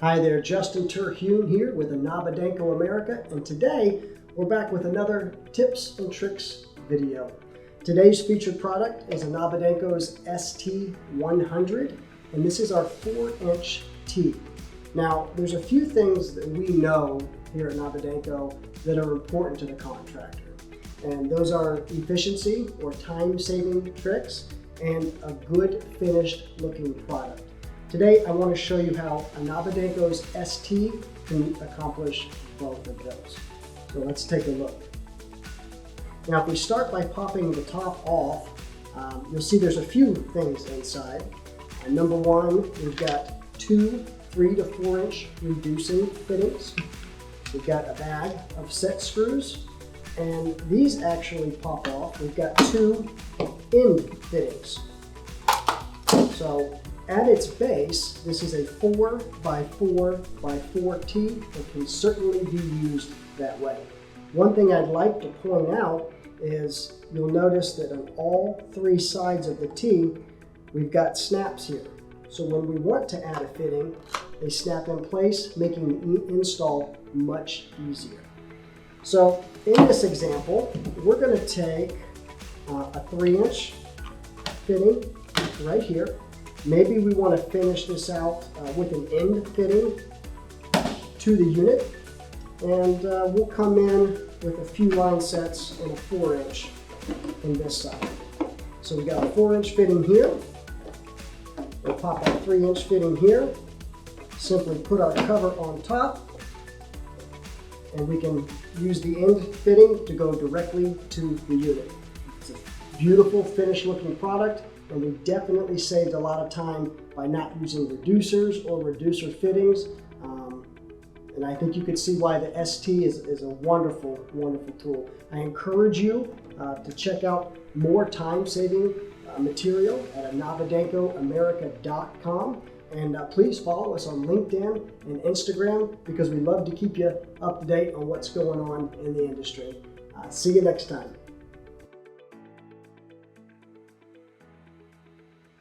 Hi there, Justin Terhune here with Inaba Denko America, and today we're back with another tips and tricks video. Today's featured product is Inaba Denko's ST100, and this is our 4-inch tee. Now, there's a few things that we know here at Inaba Denko that are important to the contractor, and those are efficiency or time-saving tricks and a good finished looking product. Today, I want to show you how Inaba Denko's ST can accomplish both of those. So let's take a look. Now, if we start by popping the top off, you'll see there's a few things inside. Number one, we've got two 3 to 4 inch reducing fittings. We've got a bag of set screws, and these actually pop off. We've got two end fittings. So at its base, this is a 4x4x4 tee and can certainly be used that way. One thing I'd like to point out is you'll notice that on all three sides of the tee, we've got snaps here. So when we want to add a fitting, they snap in place, making the install much easier. So in this example, we're going to take a 3-inch fitting right here. Maybe we want to finish this out with an end fitting to the unit, and we'll come in with a few line sets and a 4-inch in this side. So we got a 4-inch fitting here. We'll pop our 3-inch fitting here. Simply put our cover on top, and we can use the end fitting to go directly to the unit. It's a beautiful finished looking product, and we definitely saved a lot of time by not using reducers or reducer fittings. And I think you could see why the ST is a wonderful, wonderful tool. I encourage you to check out more time-saving material at inabadenkoamerica.com. And please follow us on LinkedIn and Instagram, because we love to keep you up to date on what's going on in the industry. See you next time.